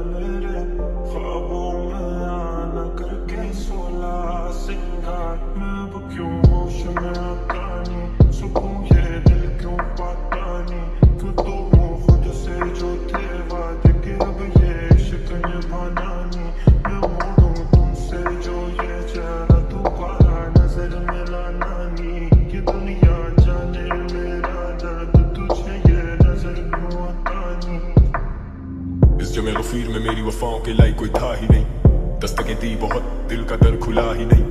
मेरे ख्वाबों में आना करके सोला सिंगार मैं अब क्यों होश में आता नहीं सुकून ये दिल क्यों पाता नहीं क्यों तो हूँ खुद से जो थे वादे के अब ये इश्क निभाना नहीं मैं मोड़ूं तुमसे जो ये चेहरा दोबारा नजर मिलाना नहीं ये दुनिया जाने मेरा दर्द तुझे ये नजर क्यों आता नहीं। इस जमे गफीर में मेरी वफाओं के लायक कोई था ही नहीं, दस्तकें दी बहुत दिल का दर खुला ही नहीं,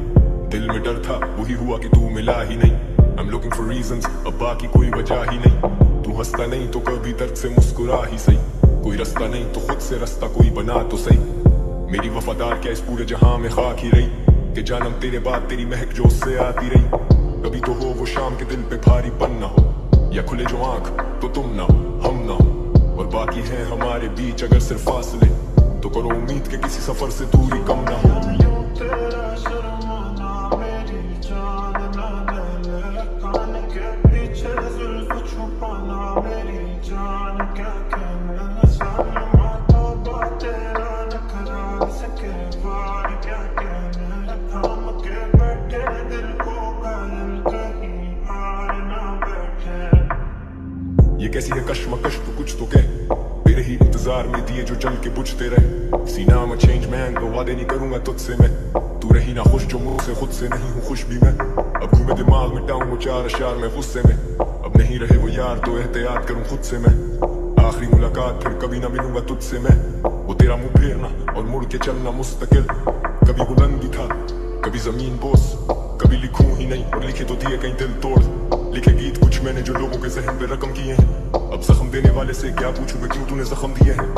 दिल में डर था वही हुआ कि तू मिला ही नहीं। I'm looking for reasons, अब बाकी कोई वजह ही नहीं, तू हंसता नहीं तो कभी दर्द से मुस्कुरा ही सही, कोई रास्ता नहीं तो खुद से रास्ता कोई बना तो सही। मेरी वफादार क्या इस पूरे जहां में खाक ही रही कि जानम तेरे बाद तेरी महक जो उससे आती रही। कभी तो हो वो शाम के दिल पे भारीपन ना हो या खुले जो आंख तो तुम ना हो हम ना हो और बाकी है हमारे बीच अगर सिर्फ फासले तो करो उम्मीद के किसी सफर से दूरी कम ना हो। तेरा शर्माना मेरी जान ना ले कान के पीछे जुल्फ छुपाना मेरी जान क्या कहना सालमा तौबा तेरा नखरा सके वार क्या कहना थाम के बैठे दिल को घायल कहीं हार ना बैठे। ये कैसी है कश्मकश तो कुछ तो कह तेरे ही इंतजार में दिए जो जल के बुझते रहे। सीना में चेंज मैन तो वादे नहीं करूंगा तुझसे मैं, तू रही ना खुश जो मुझसे खुद से नहीं हूँ खुश भी मैं। अब घूमे दिमाग मिटाऊं वो चार अशार में गुस्से में, अब नहीं रहे वो यार तो एहतियात करूं खुद से मैं। आखिरी मुलाकात फिर कभी ना मिलूंगा तुझसे मैं, वो तेरा मुंह फेरना और मुड़ के चलना मुस्तकिल। कभी बुलंदी था कभी जमीन बोस, कभी लिखूं ही नहीं और लिखे तो दिए कहीं दिल तोड़। लिखे गीत कुछ मैंने जो लोगों के जहन पे रकम किए हैं, अब जख्म देने वाले से क्या पूछूं मैं क्यों तूने जख्म दिए हैं।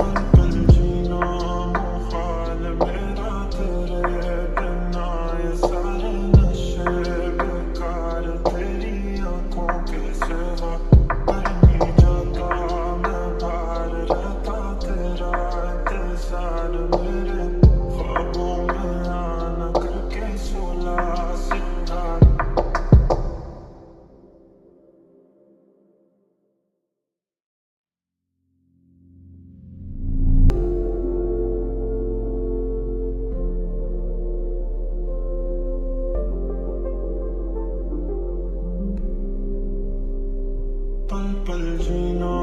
पल पल जीना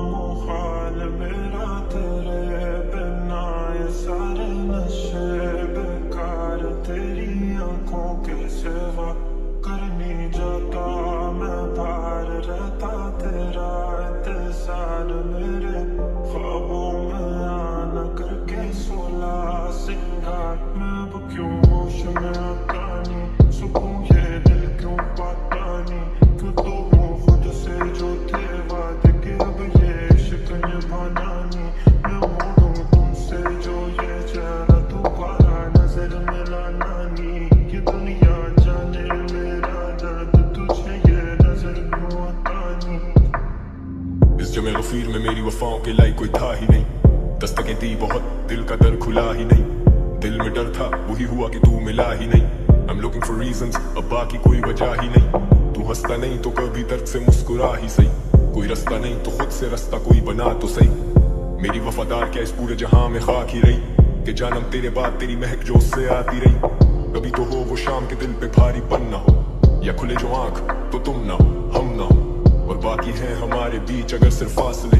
मुहाल मेरा तेरे बिना ये सारे नशे बेकार तेरी आंखों के सिवा करनी जाता मैं बाहर रहता तेरा इंतजार मेरे ख्वाबों में आना करके सोला सिंगार मैं अब क्यों होश में आता नहीं सुकून ये दिल क्यों पाता नहीं क्यों तो हूँ खुद से जो थे वादे के अब ये इश्क निभाना नहीं मैं मोड़ूं तुमसे जो ये चेहरा दोबारा नजर मिलाना नहीं ये दुनिया जाने मेरा दर्द तुझे ये नजर क्यों आता नहीं। इस जमे गफीर में मेरी वफाओं के लायक कोई था ही नहीं, दस्तकें दी बहुत दिल का दर खुला ही नहीं, दिल में डर था वही हुआ कि तू मिला ही नहीं। I'm looking for reasons, अब बाकी कोई वजह ही नहीं, तू हंसता नहीं तो कभी दर्द से मुस्कुरा ही सही, कोई रास्ता नहीं तो खुद से रास्ता कोई बना तो सही। मेरी वफादार क्या इस पूरे जहां में खाक ही रही कि जानम तेरे बाद तेरी महक जो उससे आती रही। कभी तो हो वो शाम के दिल पे भारीपन ना हो या खुले जो आंख तो तुम ना हो हम ना हो और बाकी है हमारे बीच अगर सिर्फ फासले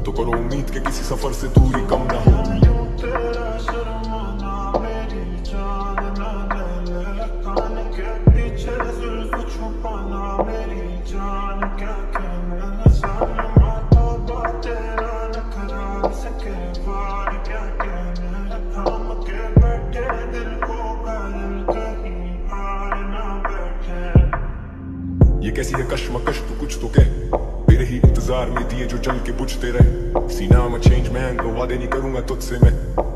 तो करो उम्मीद के किसी सफर से दूरी कम ना हो। तेरा शर्माना मेरी जान ना ले कान के पीछे जुल्फ छुपाना मेरी जान क्या कहना सालमा तौबा तेरा नखरा सके वार क्या कहना थाम के बैठे दिल को घायल कहीं हार ना बैठे। ये कैसी है कश्मकश तो कुछ तो कह तेरे ही इंतजार में दिए जो जल के बुझते रहे। सीना में चेंज मैन तो वादे नहीं करूंगा तुझसे मैं,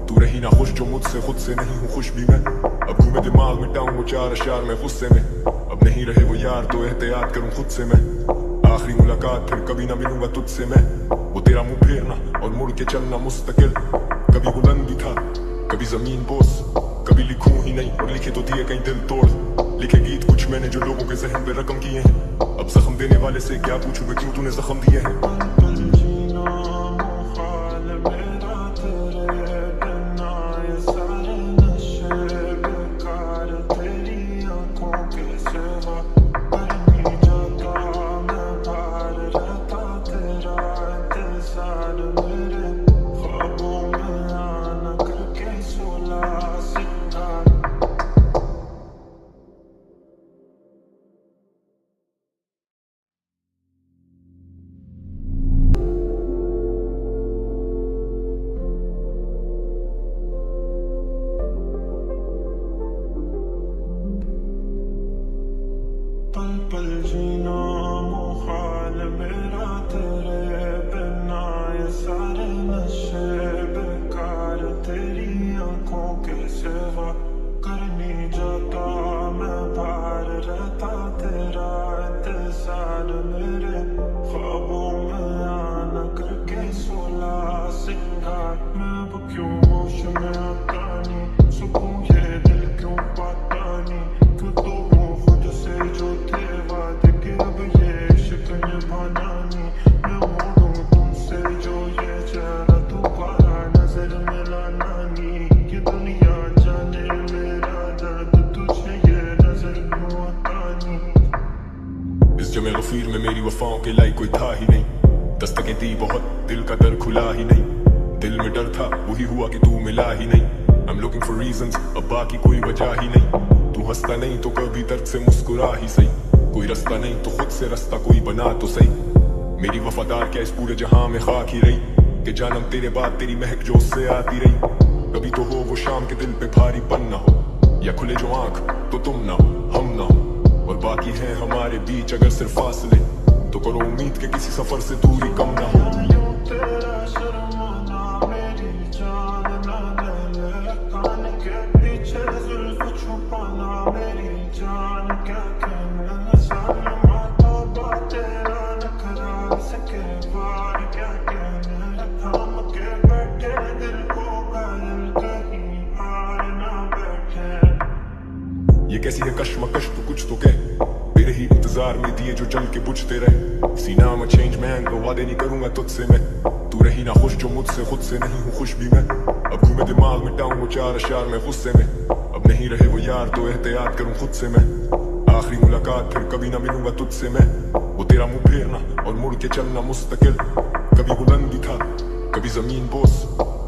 तू रही ना खुश जो मुझसे खुद से नहीं हूँ खुश भी मैं। अब घूमे दिमाग मिटाऊं वो चार अशार में गुस्से में, अब नहीं रहे वो यार तो एहतियात करूं खुद से मैं। आखिरी मुलाकात फिर कभी ना मिलूंगा तुझसे मैं, वो तेरा मुंह फेरना और मुड़ के चलना मुस्तकिल। कभी बुलंदी था कभी जमीन बोस, कभी लिखूं ही नहीं और लिखे तो दिए कहीं दिल तोड़। लिखे गीत कुछ मैंने जो लोगों के जहन पे रकम किए हैं, अब जख्म देने वाले से क्या पूछूं मैं क्यों तूने जख्म दिए हैं। पल पल जीना मुहाल मेरा तेरे मेरी वफाओं के लायक कोई था ही नहीं। दस्तकें दी बहुत, दिल का दर खुला ही नहीं। दिल में डर था, वही हुआ कि तू मिला ही नहीं। I'm looking for reasons, अब बाकी कोई वजह ही नहीं। तू हंसता नहीं तो कभी दर्द से मुस्कुरा ही सही। कोई रास्ता नहीं तो खुद से रास्ता कोई बना तो सही। मेरी वफादार क्या इस पूरे जहां में खाक ही रही, कि जानम तेरे बाद तेरी महक जो उससे आती रही। कभी तो हो वो शाम के दिल पे भारीपन ना हो, या खुले जो आंख तो तुम ना हो हम ना हो। और बाकी है हमारे बीच अगर सिर्फ फासले, तो करो उम्मीद के किसी सफर से दूरी कम ना हो। तेरा शर्माना मेरी जान ना ले, कान के पीछे जुल्फ छुपाना मेरी जान। क्या कहना सलमा तौबा तेरा नखरा सके बार। क्या कहना थाम के बैठे दिल को घायल, कहीं हार ना बैठे। ये कैसी है कश्मकश तो कुछ तो कह, तेरे ही इंतजार में दिए जो जल के बुझते रहे। सीना में चेंज मैन तो वादे नहीं करूंगा तुझसे मैं। तू रही ना खुश जो मुझसे, खुद से नहीं हूँ खुश भी मैं। अब घूमे दिमाग मिटाऊं वो चार अशार में गुस्से में। अब नहीं रहे वो यार तो एहतियात करूं खुद से मैं। आखिरी मुलाकात फिर कभी ना मिलूंगा तुझसे मैं। वो तेरा मुंह फेरना और मुड़ के चलना मुस्तकिल। कभी बुलंदी था कभी जमीन बोस,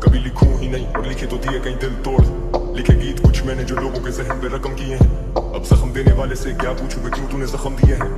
कभी लिखूं ही नहीं और लिखे तो दिए कहीं दिल तोड़। लिखे गीत कुछ मैंने जो लोगों के जहन पे रकम किए हैं। अब जख्म देने वाले से क्या पूछूं मैं, क्यों तूने जख्म दिए हैं।